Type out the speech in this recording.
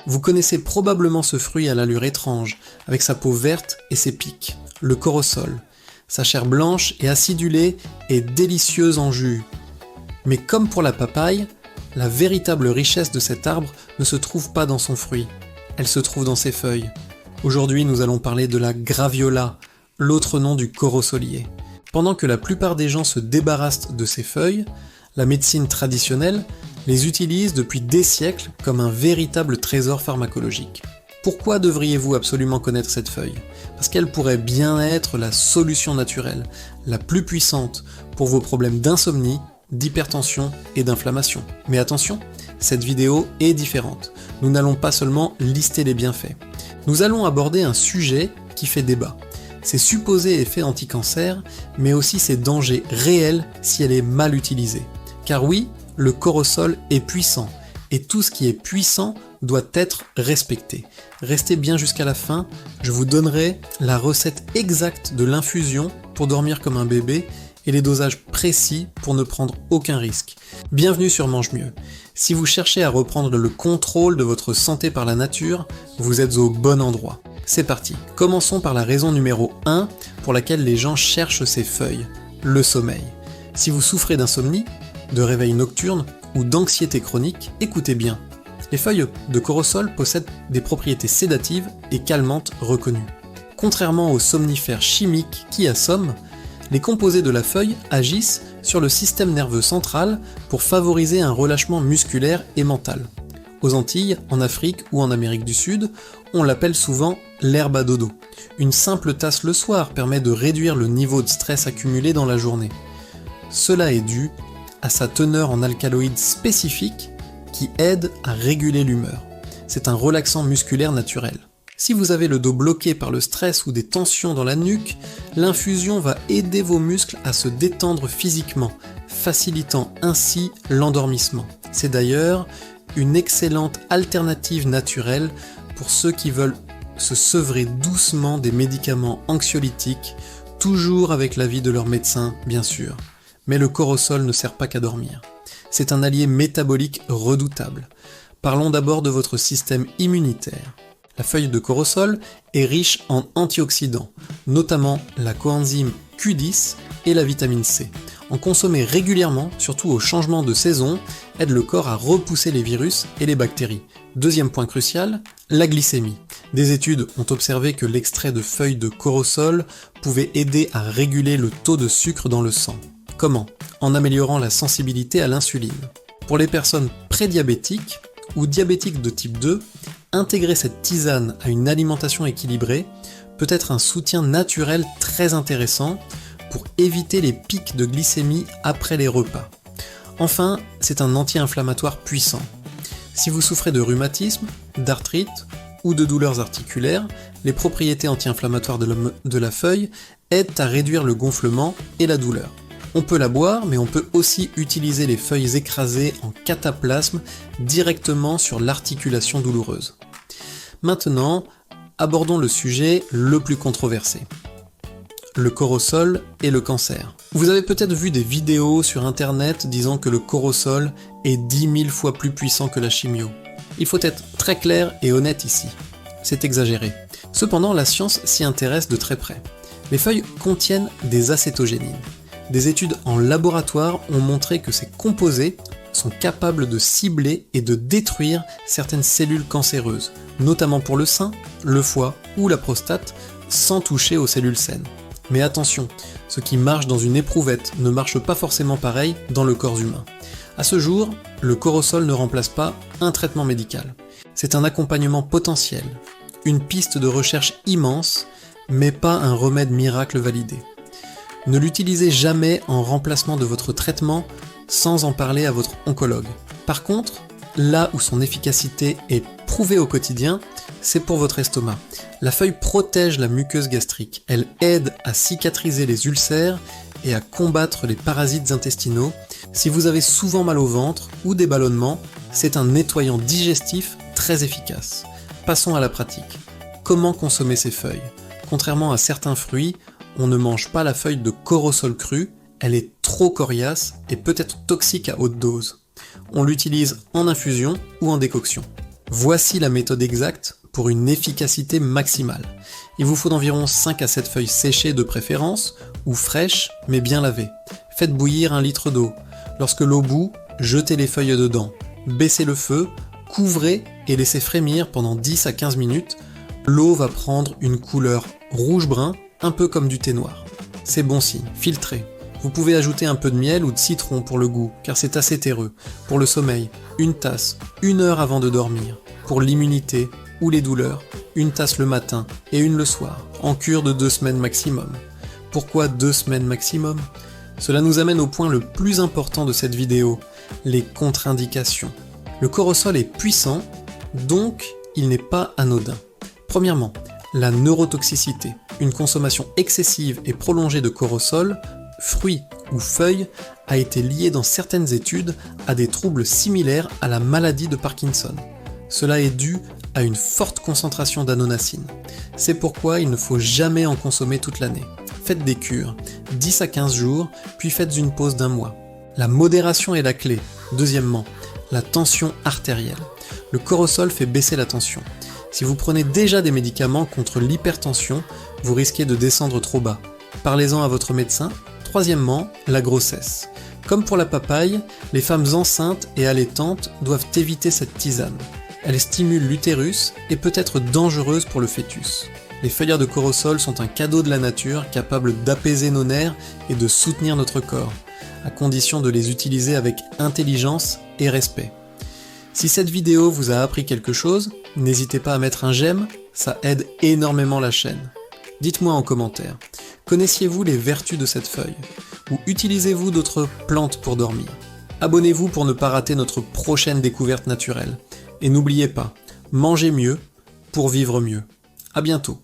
Vous connaissez probablement ce fruit à l'allure étrange, avec sa peau verte et ses pics, le corosol. Sa chair blanche et acidulée est délicieuse en jus. Mais comme pour la papaye, la véritable richesse de cet arbre ne se trouve pas dans son fruit, elle se trouve dans ses feuilles. Aujourd'hui, nous allons parler de la graviola, l'autre nom du corosolier. Pendant que la plupart des gens se débarrassent de ces feuilles, la médecine traditionnelle les utilise depuis des siècles comme un véritable trésor pharmacologique. Pourquoi devriez-vous absolument connaître cette feuille ? Parce qu'elle pourrait bien être la solution naturelle, la plus puissante pour vos problèmes d'insomnie, d'hypertension et d'inflammation. Mais attention, cette vidéo est différente. Nous n'allons pas seulement lister les bienfaits. Nous allons aborder un sujet qui fait débat. Ses supposés effets anti-cancer, mais aussi ses dangers réels si elle est mal utilisée. Car oui, le corosol est puissant, et tout ce qui est puissant doit être respecté. Restez bien jusqu'à la fin, je vous donnerai la recette exacte de l'infusion pour dormir comme un bébé et les dosages précis pour ne prendre aucun risque. Bienvenue sur Mange Mieux. Si vous cherchez à reprendre le contrôle de votre santé par la nature, vous êtes au bon endroit. C'est parti. Commençons par la raison numéro 1 pour laquelle les gens cherchent ces feuilles, le sommeil. Si vous souffrez d'insomnie, de réveil nocturne ou d'anxiété chronique, écoutez bien. Les feuilles de corosol possèdent des propriétés sédatives et calmantes reconnues. Contrairement aux somnifères chimiques qui assomment, les composés de la feuille agissent sur le système nerveux central pour favoriser un relâchement musculaire et mental. Aux Antilles, en Afrique ou en Amérique du Sud, on l'appelle souvent l'herbe à dodo. Une simple tasse le soir permet de réduire le niveau de stress accumulé dans la journée. Cela est dû à sa teneur en alcaloïdes spécifiques qui aident à réguler l'humeur. C'est un relaxant musculaire naturel. Si vous avez le dos bloqué par le stress ou des tensions dans la nuque, l'infusion va aider vos muscles à se détendre physiquement, facilitant ainsi l'endormissement. C'est d'ailleurs une excellente alternative naturelle pour ceux qui veulent se sevrer doucement des médicaments anxiolytiques, toujours avec l'avis de leur médecin, bien sûr. Mais le corosol ne sert pas qu'à dormir. C'est un allié métabolique redoutable. Parlons d'abord de votre système immunitaire. La feuille de corosol est riche en antioxydants, notamment la coenzyme Q10 et la vitamine C. En consommer régulièrement, surtout au changement de saison, aide le corps à repousser les virus et les bactéries. Deuxième point crucial, la glycémie. Des études ont observé que l'extrait de feuilles de corosol pouvait aider à réguler le taux de sucre dans le sang. Comment ? En améliorant la sensibilité à l'insuline. Pour les personnes prédiabétiques ou diabétiques de type 2, intégrer cette tisane à une alimentation équilibrée peut être un soutien naturel très intéressant pour éviter les pics de glycémie après les repas. Enfin, c'est un anti-inflammatoire puissant. Si vous souffrez de rhumatisme, d'arthrite ou de douleurs articulaires, les propriétés anti-inflammatoires de la feuille aident à réduire le gonflement et la douleur. On peut la boire, mais on peut aussi utiliser les feuilles écrasées en cataplasme directement sur l'articulation douloureuse. Maintenant, abordons le sujet le plus controversé. Le corosol et le cancer. Vous avez peut-être vu des vidéos sur internet disant que le corosol est 10 000 fois plus puissant que la chimio. Il faut être très clair et honnête ici. C'est exagéré. Cependant, la science s'y intéresse de très près. Les feuilles contiennent des acétogénines. Des études en laboratoire ont montré que ces composés sont capables de cibler et de détruire certaines cellules cancéreuses, notamment pour le sein, le foie ou la prostate, sans toucher aux cellules saines. Mais attention, ce qui marche dans une éprouvette ne marche pas forcément pareil dans le corps humain. À ce jour, le corosol ne remplace pas un traitement médical. C'est un accompagnement potentiel, une piste de recherche immense, mais pas un remède miracle validé. Ne l'utilisez jamais en remplacement de votre traitement sans en parler à votre oncologue. Par contre, là où son efficacité est prouvée au quotidien, c'est pour votre estomac. La feuille protège la muqueuse gastrique, elle aide à cicatriser les ulcères et à combattre les parasites intestinaux. Si vous avez souvent mal au ventre ou des ballonnements, c'est un nettoyant digestif très efficace. Passons à la pratique. Comment consommer ces feuilles ? Contrairement à certains fruits, on ne mange pas la feuille de corosol crue, elle est trop coriace et peut être toxique à haute dose. On l'utilise en infusion ou en décoction. Voici la méthode exacte pour une efficacité maximale. Il vous faut d'environ 5 à 7 feuilles séchées de préférence, ou fraîches mais bien lavées. Faites bouillir 1 litre d'eau. Lorsque l'eau bout, jetez les feuilles dedans. Baissez le feu, couvrez et laissez frémir pendant 10 à 15 minutes. L'eau va prendre une couleur rouge-brun, un peu comme du thé noir. C'est bon signe, filtrez. Vous pouvez ajouter un peu de miel ou de citron pour le goût, car c'est assez terreux. Pour le sommeil, une tasse, 1 heure avant de dormir. Pour l'immunité ou les douleurs, une tasse le matin et une le soir, en cure de 2 semaines maximum. Pourquoi 2 semaines maximum ? Cela nous amène au point le plus important de cette vidéo, les contre-indications. Le corosol est puissant, donc il n'est pas anodin. Premièrement, la neurotoxicité. Une consommation excessive et prolongée de corosol, fruits ou feuilles, a été liée dans certaines études à des troubles similaires à la maladie de Parkinson. Cela est dû à une forte concentration d'anonacine. C'est pourquoi il ne faut jamais en consommer toute l'année. Faites des cures, 10 à 15 jours, puis faites une pause d'1 mois. La modération est la clé. Deuxièmement, la tension artérielle. Le corosol fait baisser la tension. Si vous prenez déjà des médicaments contre l'hypertension, vous risquez de descendre trop bas. Parlez-en à votre médecin. Troisièmement, la grossesse. Comme pour la papaye, les femmes enceintes et allaitantes doivent éviter cette tisane. Elle stimule l'utérus et peut être dangereuse pour le fœtus. Les feuillards de corosol sont un cadeau de la nature capable d'apaiser nos nerfs et de soutenir notre corps, à condition de les utiliser avec intelligence et respect. Si cette vidéo vous a appris quelque chose, n'hésitez pas à mettre un j'aime, ça aide énormément la chaîne. Dites-moi en commentaire, connaissiez-vous les vertus de cette feuille ? Ou utilisez-vous d'autres plantes pour dormir ? Abonnez-vous pour ne pas rater notre prochaine découverte naturelle. Et n'oubliez pas, mangez mieux pour vivre mieux. À bientôt.